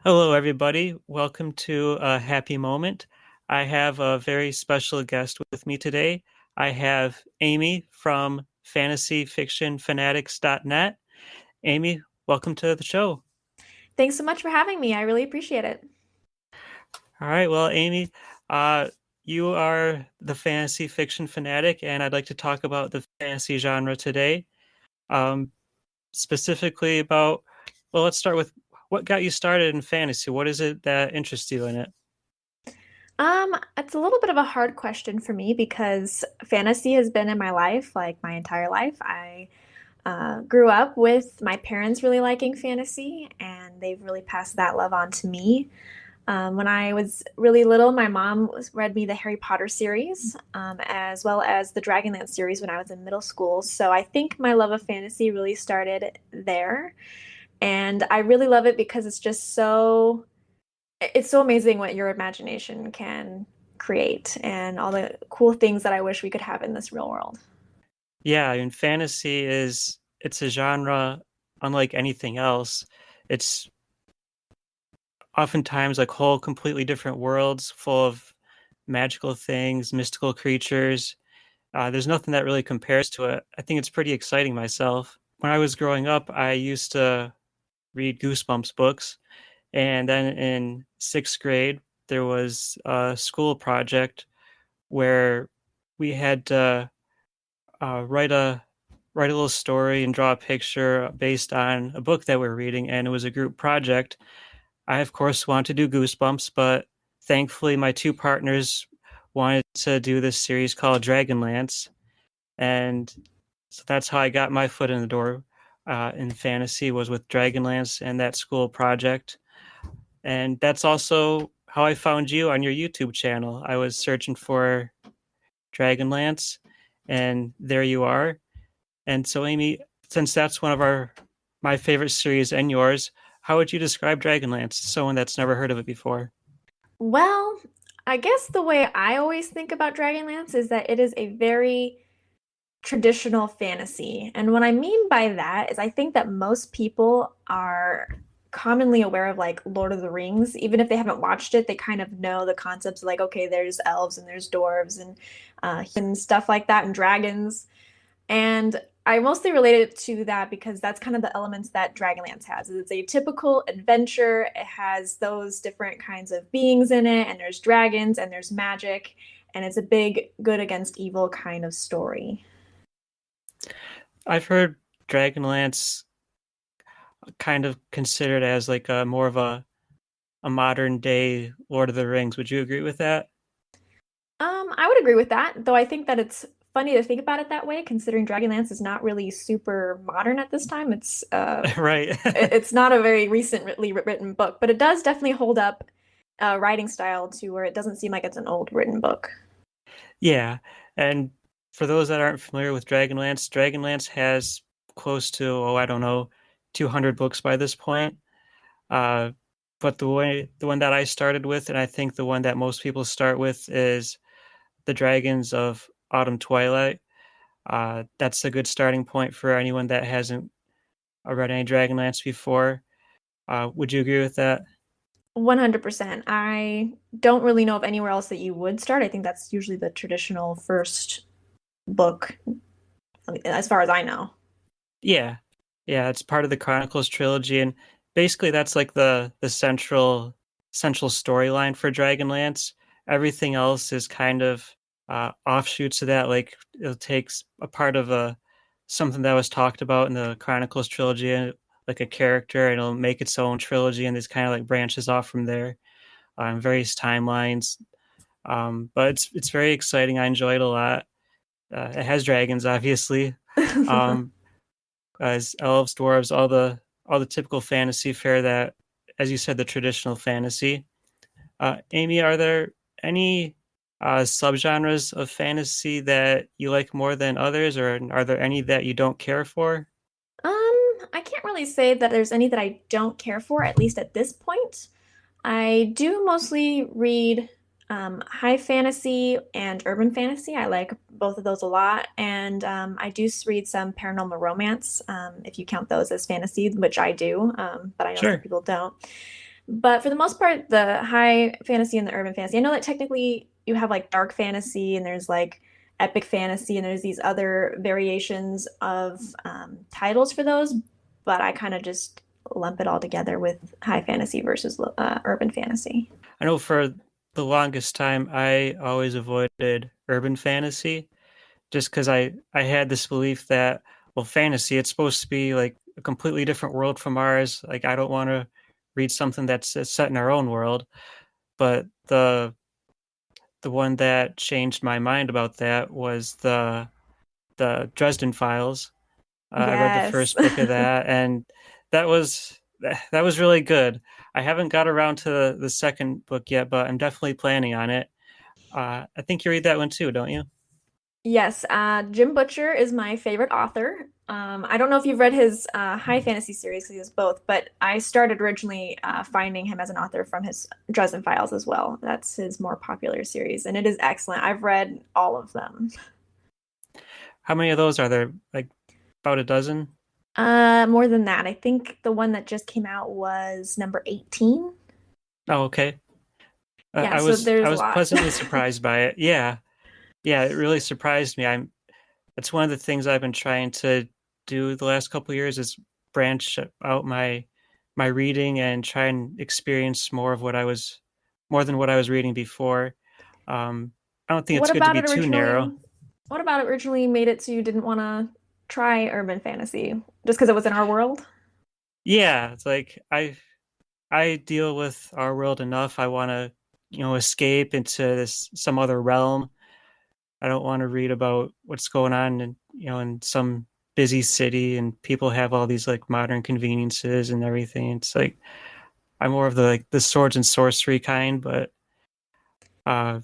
Hello, everybody. Welcome to a happy moment. I have a very special guest with me today. I have Amy from Fantasy Fiction Fanatics.net. Amy, welcome to the show. Thanks so much for having me. I really appreciate it. All right, well, Amy, uh, you are the fantasy fiction fanatic, and I'd like to talk about the fantasy genre today. Um, Specifically about, well, let's start with what got you started in fantasy. What is it that interests you in it? It's a little bit of a hard question for me because fantasy has been in my life like my entire life. I grew up with my parents really liking fantasy, and they've really passed that love on to me. When I was really little, my mom read me the Harry Potter series, as well as the Dragonlance series when I was in middle school. So I think my love of fantasy really started there. And I really love it because it's so amazing what your imagination can create and all the cool things that I wish we could have in this real world. Yeah, I mean, it's a genre unlike anything else. It's oftentimes like whole completely different worlds full of magical things, mystical creatures. There's nothing that really compares to it. I think it's pretty exciting myself. When I was growing up, I used to read Goosebumps books, and then in sixth grade, there was a school project where we had to write a little story and draw a picture based on a book that we are reading, and it was a group project. I, of course, wanted to do Goosebumps, but thankfully, my two partners wanted to do this series called Dragonlance, and so that's how I got my foot in the door in fantasy was with Dragonlance and that school project. And that's also how I found you on your YouTube channel. I was searching for Dragonlance, and there you are. And so, Amy, since that's one of my favorite series and yours, how would you describe Dragonlance to someone that's never heard of it before? Well, I guess the way I always think about Dragonlance is that it is a very traditional fantasy. And what I mean by that is I think that most people are commonly aware of like Lord of the Rings. Even if they haven't watched it, they kind of know the concepts like, okay, there's elves and there's dwarves and stuff like that and dragons. And I mostly relate it to that because that's kind of the elements that Dragonlance has. It's a typical adventure. It has those different kinds of beings in it, and there's dragons and there's magic, and it's a big good against evil kind of story. I've heard Dragonlance kind of considered as like a more of a modern day Lord of the Rings. Would you agree with that? I would agree with that, though I think that it's funny to think about it that way, considering Dragonlance is not really super modern at this time. Right. It's not a very recently written book, but it does definitely hold up writing style to where it doesn't seem like it's an old written book. Yeah. And for those that aren't familiar with Dragonlance, Dragonlance has close to, oh, I don't know, 200 books by this point. Uh, but the one that I started with, and I think the one that most people start with, is The Dragons of Autumn Twilight. That's a good starting point for anyone that hasn't read any Dragonlance before. Would you agree with that? 100%. I don't really know of anywhere else that you would start. I think that's usually the traditional first book, as far as I know. Yeah. Yeah, it's part of the Chronicles trilogy, and basically that's like the central storyline for Dragonlance. Everything else is kind of offshoots of that. Like it takes a part of a something that was talked about in the Chronicles trilogy, and like a character, and it'll make its own trilogy, and this kind of like branches off from there on various timelines. But it's very exciting. I enjoy it a lot. It has dragons, obviously. Um, as elves, dwarves, all the typical fantasy fare that, as you said, the traditional fantasy. Amy, are there any subgenres of fantasy that you like more than others, or are there any that you don't care for? I can't really say that there's any that I don't care for, at least at this point. I do mostly read high fantasy and urban fantasy. I like both of those a lot. And I do read some paranormal romance, if you count those as fantasy, which I do, but I know some Sure. people don't. But for the most part, the high fantasy and the urban fantasy, I know that technically you have like dark fantasy and there's like epic fantasy and there's these other variations of titles for those, but I kind of just lump it all together with high fantasy versus urban fantasy. I know for the longest time I always avoided urban fantasy just because I had this belief that, well, fantasy, it's supposed to be like a completely different world from ours. Like I don't want to read something that's set in our own world. But the one that changed my mind about that was the Dresden Files. I read the Yes. first book of that, and that was that was really good. I haven't got around to the second book yet, but I'm definitely planning on it. I think you read that one too, don't you? Yes, Jim Butcher is my favorite author. I don't know if you've read his high fantasy series because he has both, but I started originally finding him as an author from his Dresden Files as well. That's his more popular series, and it is excellent. I've read all of them. How many of those are there? Like about a dozen? More than that, I think the one that just came out was number 18. Oh, okay. Yeah, I so was I there's a was lot. pleasantly surprised by it. Yeah, yeah, it really surprised me. It's one of the things I've been trying to do the last couple of years is branch out my reading and try and experience more than what I was reading before. I don't think it's What good to about be it too originally? narrow. What about it originally made it so you didn't want to try urban fantasy just because it was in our world? Yeah, it's like I deal with our world enough. I want to, escape into this some other realm. I don't want to read about what's going on in some busy city and people have all these like modern conveniences and everything. It's like I'm more of the like the swords and sorcery kind, but uh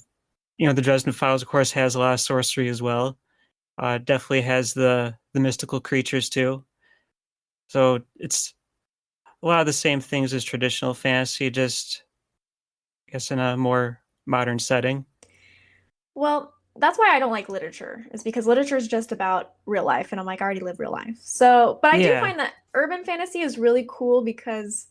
the Dresden Files of course has a lot of sorcery as well. Definitely has the mystical creatures too. So it's a lot of the same things as traditional fantasy, just I guess in a more modern setting. Well, that's why I don't like literature, is because literature is just about real life, and I'm like, I already live real life. So, but I do Yeah. find that urban fantasy is really cool because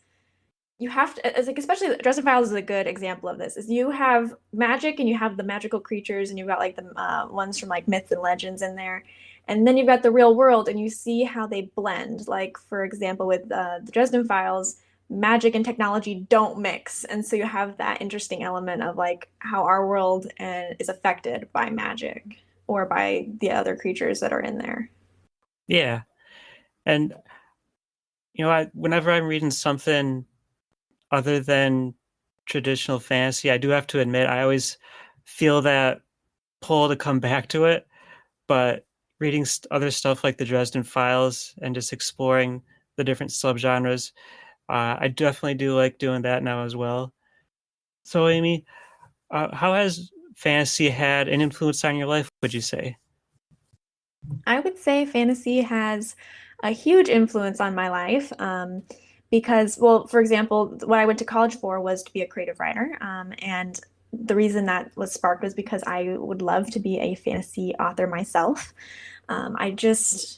you have to, like, especially Dresden Files is a good example of this, is you have magic and you have the magical creatures, and you've got like the ones from like myths and legends in there. And then you've got the real world, and you see how they blend. Like, for example, with the Dresden Files, magic and technology don't mix. And so you have that interesting element of like how our world is affected by magic or by the other creatures that are in there. Yeah. And whenever I'm reading something other than traditional fantasy, I do have to admit I always feel that pull to come back to it. But reading other stuff like the Dresden Files and just exploring the different subgenres, I definitely do like doing that now as well. So, Amy, how has fantasy had an influence on your life, would you say? I would say fantasy has a huge influence on my life because, well, for example, what I went to college for was to be a creative writer. And the reason that was sparked was because I would love to be a fantasy author myself. I just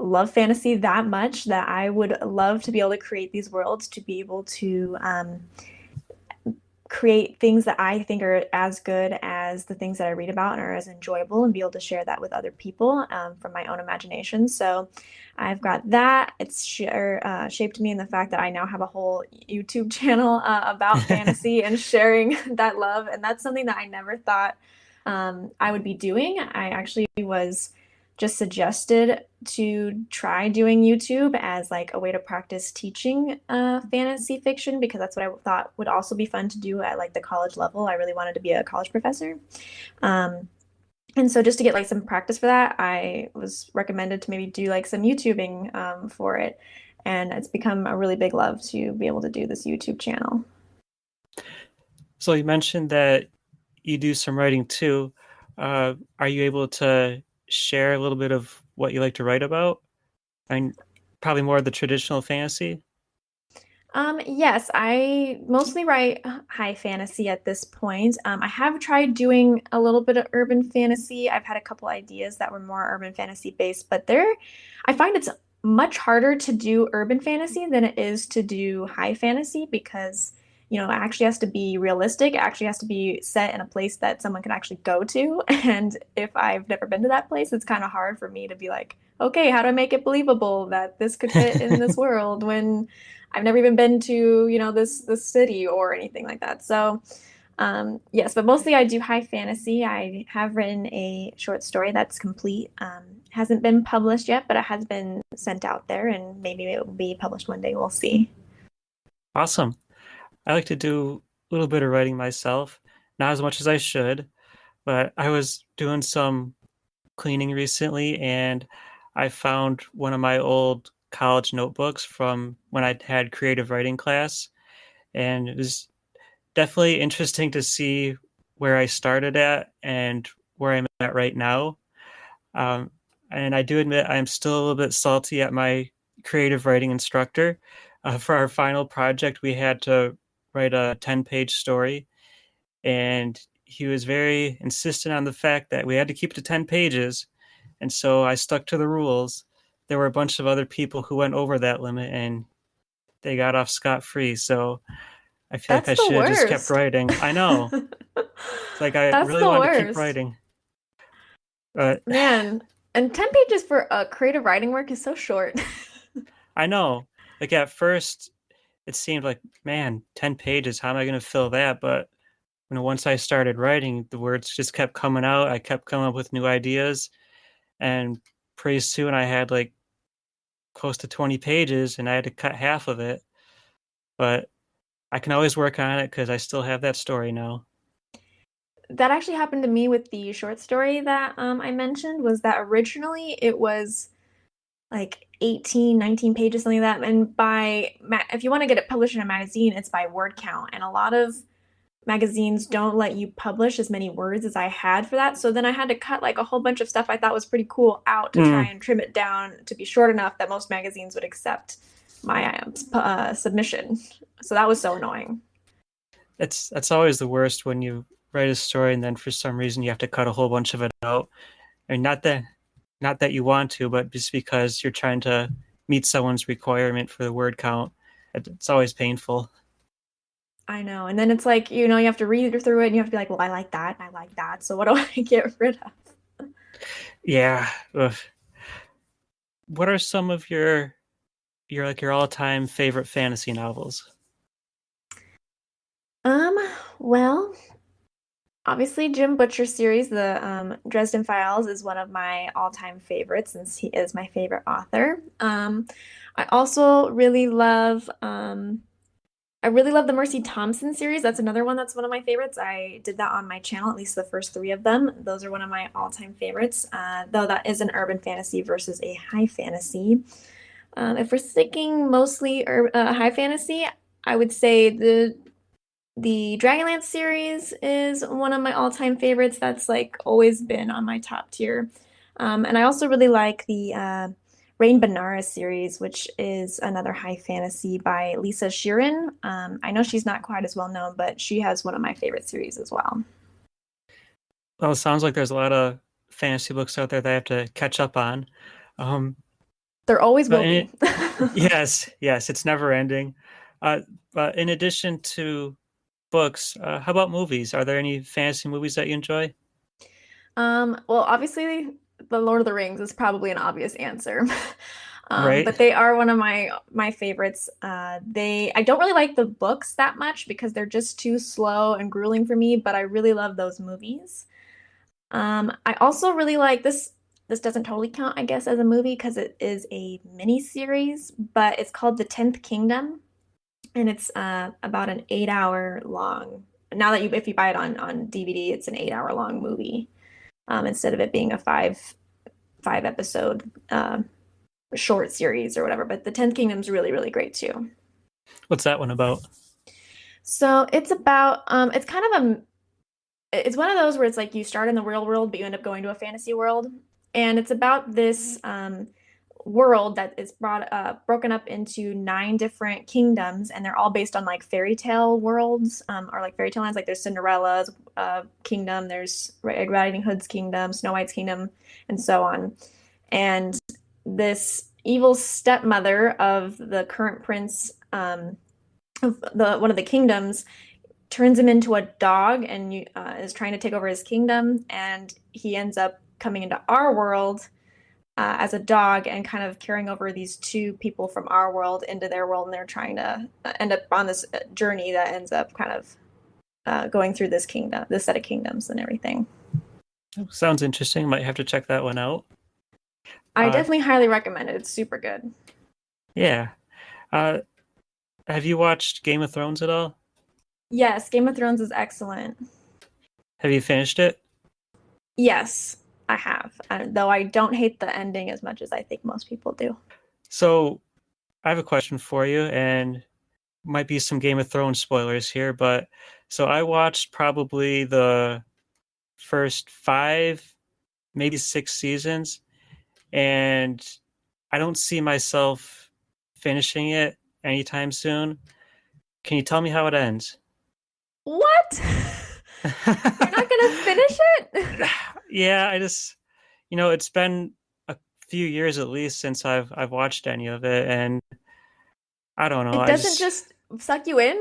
love fantasy that much that I would love to be able to create these worlds, to be able to create things that I think are as good as the things that I read about and are as enjoyable and be able to share that with other people from my own imagination. So I've got that. It's shaped me in the fact that I now have a whole YouTube channel about fantasy and sharing that love. And that's something that I never thought I would be doing. I actually was just suggested to try doing YouTube as like a way to practice teaching fantasy fiction because that's what I thought would also be fun to do at like the college level. I really wanted to be a college professor. Um, and so just to get like some practice for that, I was recommended to maybe do like some YouTubing for it. And it's become a really big love to be able to do this YouTube channel. So you mentioned that you do some writing too. Are you able to share a little bit of what you like to write about? I mean, probably more of the traditional fantasy. Yes, I mostly write high fantasy at this point. I have tried doing a little bit of urban fantasy. I've had a couple ideas that were more urban fantasy based, but I find it's much harder to do urban fantasy than it is to do high fantasy because, it actually has to be realistic. It actually has to be set in a place that someone can actually go to. And if I've never been to that place, it's kind of hard for me to be like, okay, how do I make it believable that this could fit in this world when I've never even been to, this city or anything like that. So yes, but mostly I do high fantasy. I have written a short story that's complete. Hasn't been published yet, but it has been sent out there, and maybe it will be published one day. We'll see. Awesome. I like to do a little bit of writing myself, not as much as I should, but I was doing some cleaning recently and I found one of my old college notebooks from when I had creative writing class. And it was definitely interesting to see where I started at and where I'm at right now. Um, and I do admit I'm still a little bit salty at my creative writing instructor. For our final project, we had to write a 10-page story, and he was very insistent on the fact that we had to keep it to 10 pages. And so I stuck to the rules. There were a bunch of other people who went over that limit and they got off scot-free. So I feel like That's I the should have just kept worst. writing. I know. It's like I That's really the wanted to keep worst. writing. But Man, and 10 pages for a creative writing work is so short. I know. Like at first it seemed like, man, 10 pages, how am I going to fill that? But once I started writing, the words just kept coming out. I kept coming up with new ideas, and pretty soon I had like close to 20 pages and I had to cut half of it. But I can always work on it because I still have that story now. That actually happened to me with the short story that I mentioned was that originally it was like 18, 19 pages, something like that. And if you want to get it published in a magazine, it's by word count. And a lot of magazines don't let you publish as many words as I had for that. So then I had to cut like a whole bunch of stuff I thought was pretty cool out to try Mm, and trim it down to be short enough that most magazines would accept my submission. So that was so annoying. that's always the worst when you write a story and then for some reason you have to cut a whole bunch of it out. I mean, not that you want to, but just because you're trying to meet someone's requirement for the word count. It's always painful. I know. And then it's like, you have to read through it and you have to be like, well, I like that and I like that. So what do I get rid of? Yeah. Ugh. What are some of your all-time favorite fantasy novels? Um, well, obviously Jim Butcher series, the Dresden Files is one of my all-time favorites since he is my favorite author. I also really love the Mercy Thompson series. That's another one that's one of my favorites. I did that on my channel, at least the first three of them. Those are one of my all-time favorites, though that is an urban fantasy versus a high fantasy. If we're sticking mostly high fantasy, I would say the Dragonlance series is one of my all-time favorites. That's like always been on my top tier. And I also really like the Rain Benares series, which is another high fantasy by Lisa Sheeran. I know she's not quite as well known, but she has one of my favorite series as well. Well, it sounds like there's a lot of fantasy books out there that I have to catch up on. Um, There always but will in be. it, yes, it's never ending. But in addition to books, how about movies? Are there any fantasy movies that you enjoy? Well, obviously, The Lord of the Rings is probably an obvious answer. Right? But they are one of my favorites. I don't really like the books that much because they're just too slow and grueling for me, but I really love those movies. I also really like this. This doesn't totally count, I guess, as a movie because it is a mini series, but it's called The Tenth Kingdom, and it's about an 8 hour long. Now that if you buy it on DVD, it's an 8 hour long movie instead of it being a five episode short series or whatever. But The Tenth Kingdom's really really great too. What's that one about? So it's about it's kind of it's one of those where it's like you start in the real world, but you end up going to a fantasy world. And it's about this world that is broken up into nine different kingdoms, and they're all based on like fairy tale worlds or like fairy tale lands. Like there's Cinderella's kingdom, there's Red Riding Hood's kingdom, Snow White's kingdom, and so on. And this evil stepmother of the current prince of the one of the kingdoms turns him into a dog and is trying to take over his kingdom, and he ends up coming into our world as a dog and kind of carrying over these two people from our world into their world, and they're trying to end up on this journey that ends up kind of going through this kingdom, this set of kingdoms and everything. Sounds interesting. Might have to check that one out. I definitely highly recommend it. It's super good. Yeah. Uh, have you watched Game of Thrones at all? Yes, Game of Thrones is excellent. Have you finished it? Yes, I have. Though I don't hate the ending as much as I think most people do. So I have a question for you, and might be some Game of Thrones spoilers here, but so I watched probably the first 5, maybe 6 seasons, and I don't see myself finishing it anytime soon. Can you tell me how it ends? What? You're not gonna finish it? Yeah, it's been a few years at least since I've watched any of it, and I don't know. It doesn't just suck you in?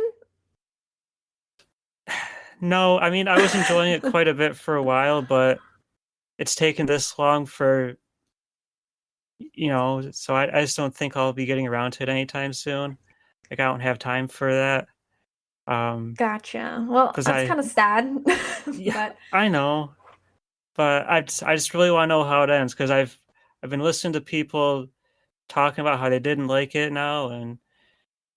No, I mean, I was enjoying it quite a bit for a while, but it's taken this long so I just don't think I'll be getting around to it anytime soon. Like, I don't have time for that. Gotcha. Well, Because that's kind of sad. yeah, But I know, but I just really want to know how it ends because I've been listening to people talking about how they didn't like it now and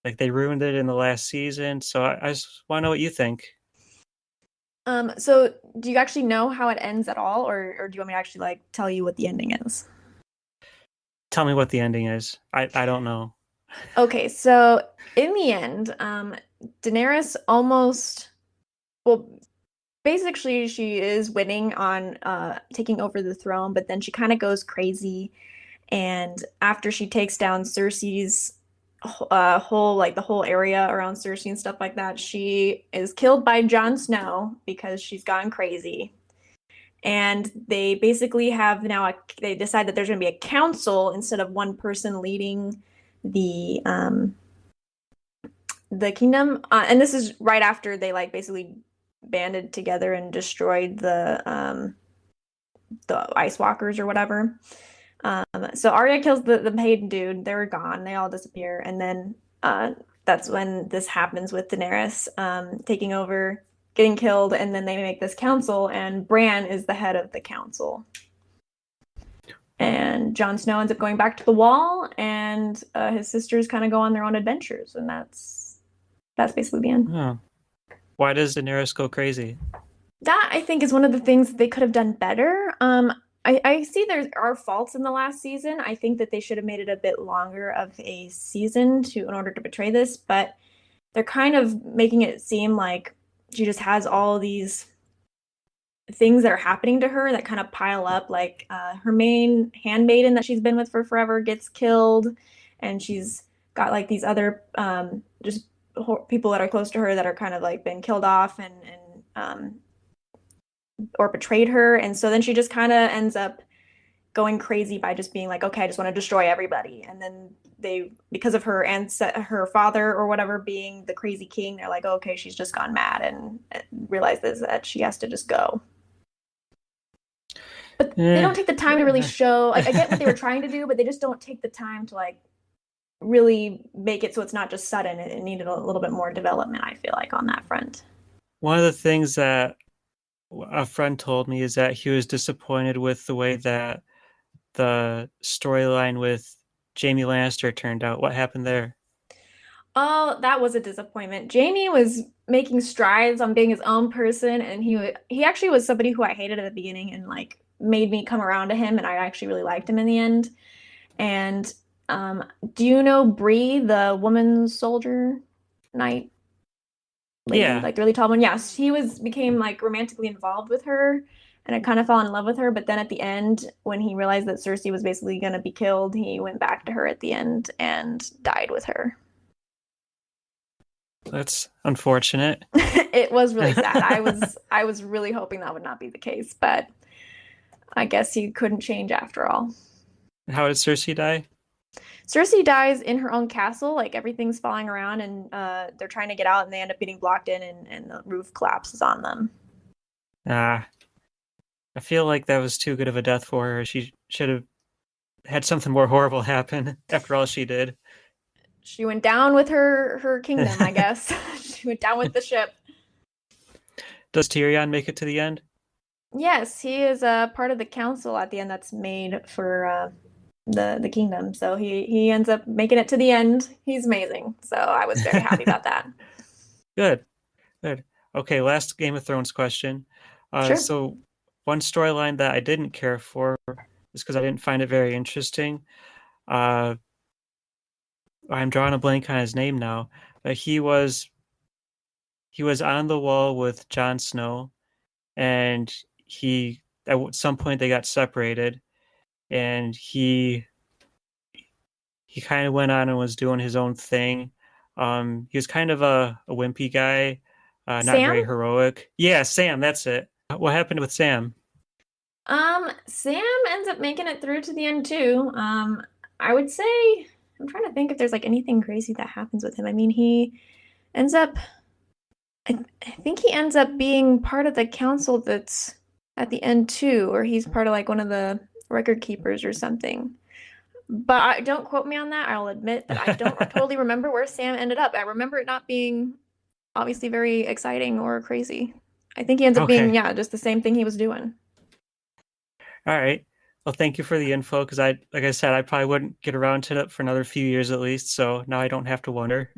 like they ruined it in the last season. So I just want to know what you think. so do you actually know how it ends at all, or do you want me to actually like tell you what the ending is? Tell me what the ending is. I don't know. Okay, so in the end, Daenerys almost, well, basically she is winning on taking over the throne, but then she kind of goes crazy, and after she takes down Cersei's whole like the whole area around Cersei and stuff like that, she is killed by Jon Snow because she's gone crazy. And they basically have now they decide that there's going to be a council instead of one person leading the the kingdom. And this is right after they like basically banded together and destroyed the Ice Walkers or whatever. So Arya kills the paid dude. They're gone. They all disappear, and then that's when this happens with Daenerys taking over, getting killed, and then they make this council, and Bran is the head of the council. And Jon Snow ends up going back to the Wall, and his sisters kind of go on their own adventures, and that's basically the end. Oh. Why does Daenerys go crazy? That I think is one of the things that they could have done better. I see there are faults in the last season. I think that they should have made it a bit longer of a season in order to portray this, but they're kind of making it seem like she just has all these things that are happening to her that kind of pile up. Like her main handmaiden that she's been with for forever gets killed, and she's got like these other just people that are close to her that are kind of like been killed off and or betrayed her. And so then she just kind of ends up going crazy by just being like, okay, I just want to destroy everybody. And then because of her father or whatever being the crazy king, they're like, okay, she's just gone mad, and realizes that she has to just go. But they don't take the time to really show, like, I get what they were trying to do, but they just don't take the time to like really make it so it's not just sudden. It needed a little bit more development, I feel like, on that front. One of the things that a friend told me is that he was disappointed with the way that the storyline with Jaime Lannister turned out. What happened there? Oh, that was a disappointment. Jaime was making strides on being his own person, and he actually was somebody who I hated at the beginning and like made me come around to him, and I actually really liked him in the end. And do you know Bree, the woman soldier knight lady, Yeah. like the really tall one? Yes, became like romantically involved with her, and I kind of fell in love with her. But then at the end, when he realized that Cersei was basically going to be killed, he went back to her at the end and died with her. That's unfortunate. It was really sad. I was really hoping that would not be the case, but I guess he couldn't change after all. How did Cersei die? Cersei dies in her own castle, like everything's falling around and they're trying to get out and they end up getting blocked in and the roof collapses on them. Ah, I feel like that was too good of a death for her. She should have had something more horrible happen after all she did. She went down with her kingdom, I guess. She went down with the ship. Does Tyrion make it to the end? Yes, he is a part of the council at the end that's made for the kingdom. So he ends up making it to the end. He's amazing. So I was very happy about that. Good, good. Okay, last Game of Thrones question. Sure. So one storyline that I didn't care for is because I didn't find it very interesting. Uh, I'm drawing a blank on his name now. He was on the wall with Jon Snow, and he at some point they got separated, and he kind of went on and was doing his own thing. He was kind of a wimpy guy, not Sam? very heroic. Yeah, Sam, that's it. What happened with Sam? Sam ends up making it through to the end too. I would say I'm trying to think if there's like anything crazy that happens with him. I mean, he ends up I think he ends up being part of the council that's at the end too, or he's part of like one of the record keepers or something. But don't quote me on that. I'll admit that I don't totally remember where Sam ended up. I remember it not being obviously very exciting or crazy. I think he ends up being, Okay. yeah, just the same thing he was doing. All right. Well, thank you for the info because like I said, I probably wouldn't get around to it for another few years at least. So now I don't have to wonder.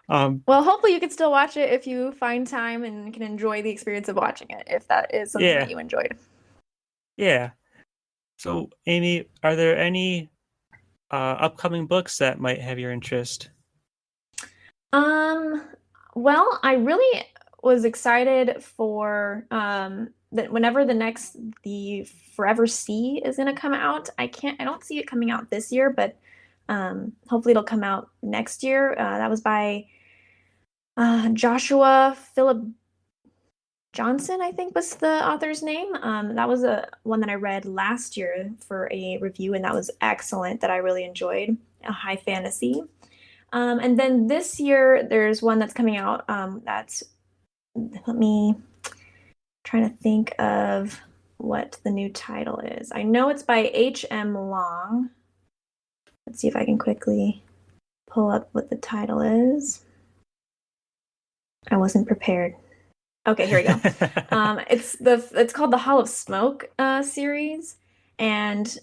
um, Well, hopefully you can still watch it if you find time and can enjoy the experience of watching it, if that is something that yeah, you enjoyed. yeah. So, Amy, are there any upcoming books that might have your interest? Um, well, I really was excited for that whenever the Forever Sea is gonna come out. I don't see it coming out this year, but hopefully it'll come out next year. That was by Joshua Philip Johnson, I think was the author's name. That was a one that I read last year for a review, and that was excellent. That I really enjoyed. A high fantasy. And then this year, there's one that's coming out. That's let me trying to think of what the new title is. I know it's by H.M. Long. Let's see if I can quickly pull up what the title is. I wasn't prepared. Okay, here we go. It's called the Hall of Smoke series, and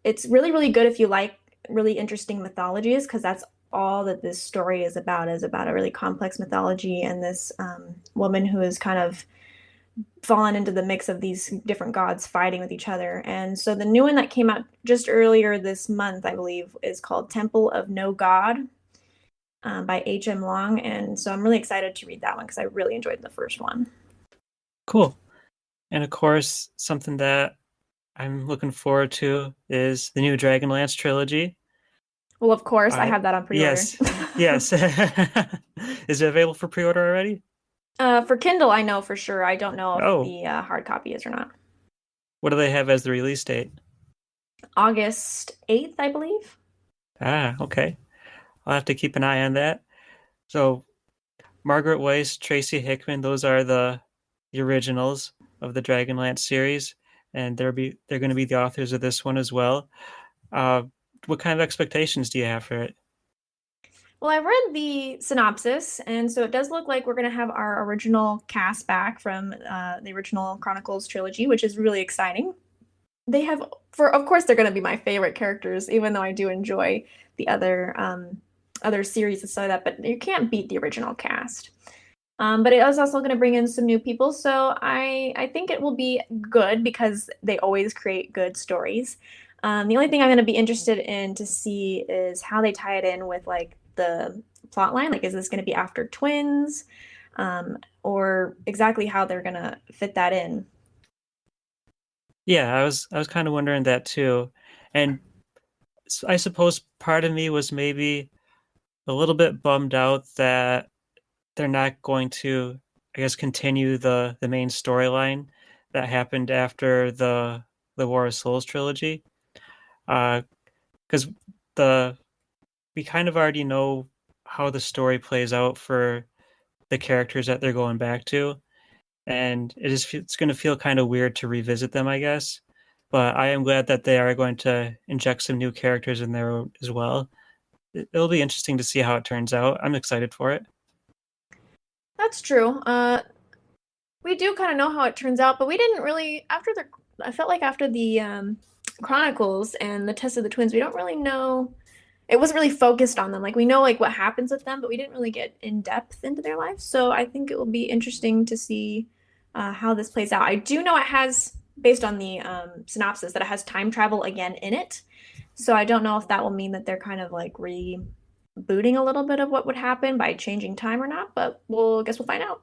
it's really good if you like really interesting mythologies because that's all that this story is about a really complex mythology and this woman who is kind of fallen into the mix of these different gods fighting with each other. And so the new one that came out just earlier this month, I believe, is called Temple of No God by H.M. Long. And so I'm really excited to read that one because I really enjoyed the first one. Cool. And of course, something that I'm looking forward to is the new Dragonlance trilogy. Well, of course, I Uh, have that on pre-order. yes, yes. Is it available for pre-order already? For Kindle, I know for sure. I don't know if Oh, the hard copy is or not. what do they have as the release date? August 8th, I believe. Ah, okay. I'll have to keep an eye on that. So, Margaret Weiss, Tracy Hickman, those are the originals of the Dragonlance series, and they're going to be the authors of this one as well. Uh, what kind of expectations do you have for it? Well, I read the synopsis, and so it does look like we're going to have our original cast back from the original Chronicles trilogy, which is really exciting. They have, of course, they're going to be my favorite characters, even though I do enjoy the other series and stuff like that. But you can't beat the original cast. But it is also going to bring in some new people, so I think it will be good because they always create good stories. The only thing I'm going to be interested in to see is how they tie it in with like the plot line. Like, is this going to be after twins, or exactly how they're going to fit that in? Yeah, I was kind of wondering that too, and I suppose part of me was maybe a little bit bummed out that they're not going to, I guess, continue the main storyline that happened after the War of Souls trilogy. Because the we kind of already know how the story plays out for the characters that they're going back to, and it's going to feel kind of weird to revisit them, I guess. But I am glad that they are going to inject some new characters in there as well. It'll be interesting to see how it turns out. I'm excited for it. That's true. We do kind of know how it turns out, but we didn't really after the. I felt like after the Chronicles and the Test of the Twins, we don't really know. It wasn't really focused on them. Like we know like what happens with them, but we didn't really get in depth into their lives. So I think it will be interesting to see how this plays out. I do know it has, based on the synopsis, that it has time travel again in it. So I don't know if that will mean that they're kind of like rebooting a little bit of what would happen by changing time or not. But we'll guess we'll find out.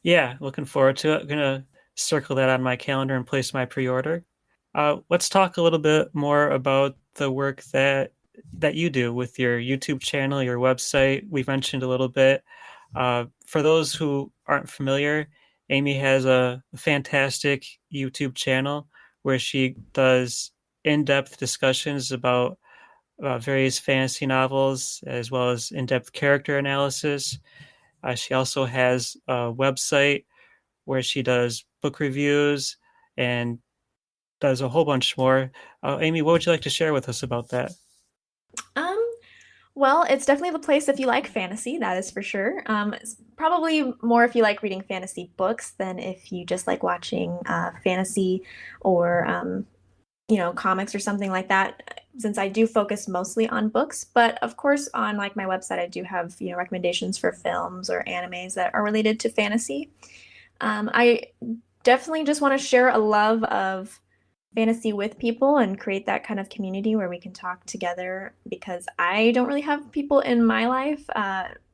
Yeah, looking forward to it. Gonna circle that on my calendar and place my pre-order. Let's talk a little bit more about the work that you do with your YouTube channel, your website. We've mentioned a little bit. For those who aren't familiar, Amy has a fantastic YouTube channel where she does in-depth discussions about various fantasy novels as well as in-depth character analysis. She also has a website where she does book reviews and does a whole bunch more. Amy, what would you like to share with us about that? Um, Well, it's definitely the place if you like fantasy, that is for sure. It's probably more if you like reading fantasy books than if you just like watching fantasy or comics or something like that. Since I do focus mostly on books, but of course on like my website I do have recommendations for films or animes that are related to fantasy. I definitely just want to share a love of fantasy with people and create that kind of community where we can talk together because I don't really have people in my life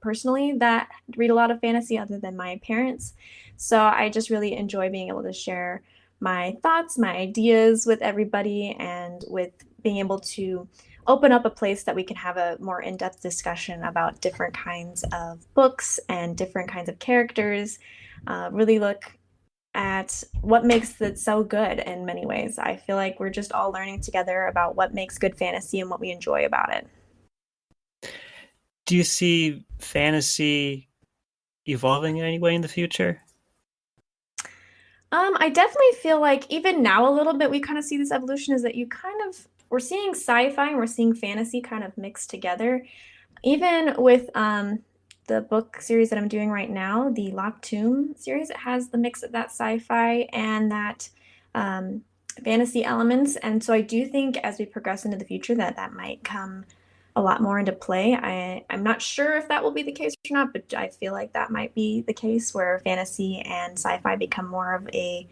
personally that read a lot of fantasy other than my parents. So I just really enjoy being able to share my thoughts, my ideas with everybody, and with being able to open up a place that we can have a more in-depth discussion about different kinds of books and different kinds of characters. Really look at what makes it so good in many ways. I feel like we're just all learning together about what makes good fantasy and what we enjoy about it. Do you see fantasy evolving in any way in the future? I definitely feel like even now a little bit we kind of see this evolution is that you kind of we're seeing sci-fi and we're seeing fantasy kind of mixed together. Even with the book series that I'm doing right now, the Locked Tomb series, it has the mix of that sci-fi and that um, fantasy elements. And so I do think as we progress into the future that that might come a lot more into play. I'm not sure if that will be the case or not, but I feel like that might be the case where fantasy and sci-fi become more of a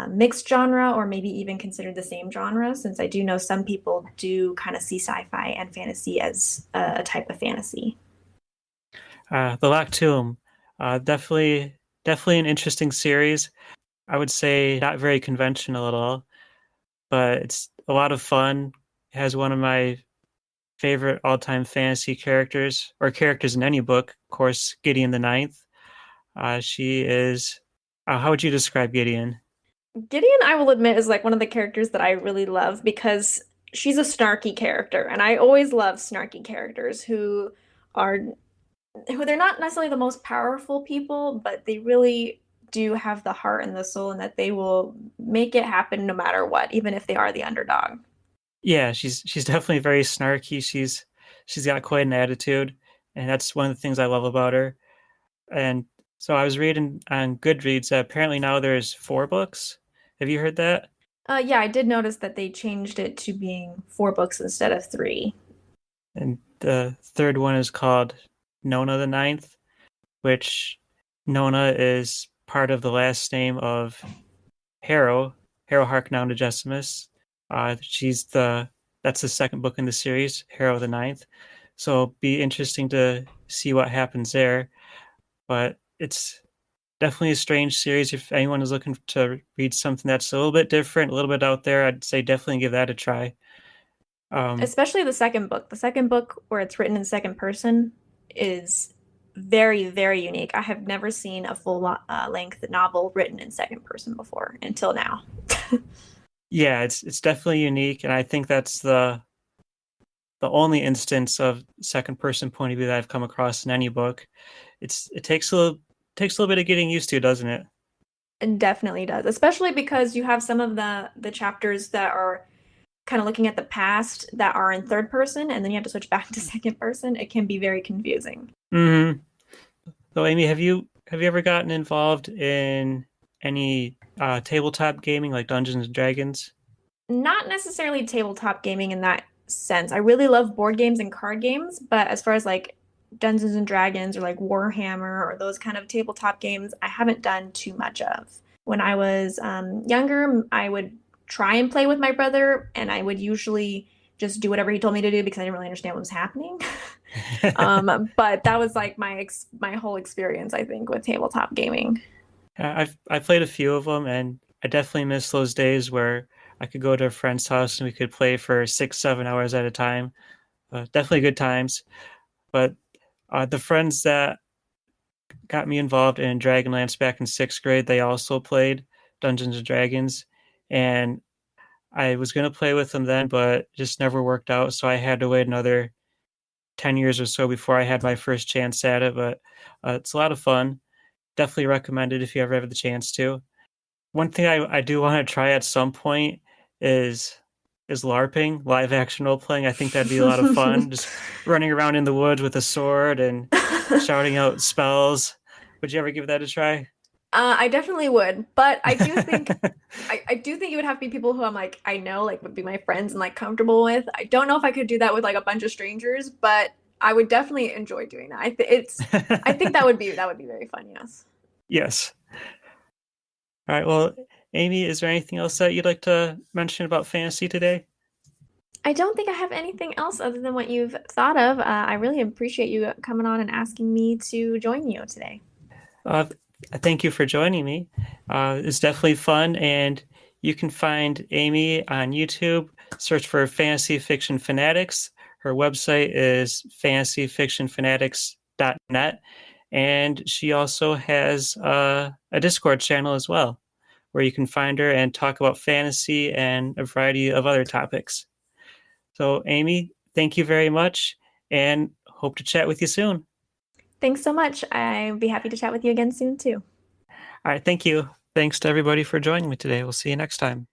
mixed genre or maybe even considered the same genre, since I do know some people do kind of see sci-fi and fantasy as a type of fantasy. The Locked Tomb, definitely an interesting series. I would say not very conventional at all, but it's a lot of fun. It has one of my favorite all-time fantasy characters, or characters in any book, of course, Gideon the Ninth. She is. How would you describe Gideon? Gideon, I will admit, is like one of the characters that I really love because she's a snarky character, and I always love snarky characters are who they're not necessarily the most powerful people, but they really do have the heart and the soul, and that they will make it happen no matter what, even if they are the underdog. Yeah, she's definitely very snarky. She's got quite an attitude, and that's one of the things I love about her. And so I was reading on Goodreads that apparently now there's four books. Have you heard that? Yeah, I did notice that they changed it to being four books instead of three. And the third one is called Nona the Ninth, which Nona is part of the last name of Harrow Harknauntagesimus. She's the That's the second book in the series, Harrow the Ninth. So it'll be interesting to see what happens there. But it's definitely a strange series. If anyone is looking to read something that's a little bit different, a little bit out there, I'd say definitely give that a try. Um, Especially the second book. The second book, where it's written in second person, is very, very unique. I have never seen a full length novel written in second person before until now. yeah, it's definitely unique, and I think that's the only instance of second person point of view that I've come across in any book. It takes a little bit of getting used to, doesn't it? It definitely does, especially because you have some of the chapters that are kind of looking at the past that are in third person, and then you have to switch back to second person. It can be very confusing. Mm-hmm. So, Amy, have you ever gotten involved in any tabletop gaming like Dungeons and Dragons? Not necessarily tabletop gaming in that sense. I really love board games and card games, but as far as like Dungeons and Dragons or like Warhammer or those kind of tabletop games, I haven't done too much of. When I was younger, I would try and play with my brother, and I would usually just do whatever he told me to do because I didn't really understand what was happening. But that was like my whole experience, I think, with tabletop gaming. I've played a few of them, and I definitely miss those days where I could go to a friend's house and we could play for 6, 7 hours at a time. Definitely good times. But the friends that got me involved in Dragonlance back in sixth grade, they also played Dungeons and Dragons, and I was going to play with them then, but it just never worked out. So I had to wait another 10 years or so before I had my first chance at it. But it's a lot of fun. Definitely recommend it if you ever have the chance to. One thing I do want to try at some point is LARPing, live action role playing. I think that'd be a lot of fun. Just running around in the woods with a sword and shouting out spells. Would you ever give that a try? I definitely would, but I do think it would have to be people who I'm like I know like would be my friends and like comfortable with. I don't know if I could do that with like a bunch of strangers, but I would definitely enjoy doing that. I think that would be very fun. Yes. Yes. All right. Well, Amy, is there anything else that you'd like to mention about fantasy today? I don't think I have anything else other than what you've thought of. I really appreciate you coming on and asking me to join you today. Uh, thank you for joining me. It's definitely fun, and you can find Amy on YouTube. Search for Fantasy Fiction Fanatics. Her website is fantasyfictionfanatics.net, and she also has a Discord channel as well, where you can find her and talk about fantasy and a variety of other topics. So, Amy, thank you very much, and hope to chat with you soon. Thanks so much. I'd be happy to chat with you again soon too. All right, thank you. Thanks to everybody for joining me today. We'll see you next time.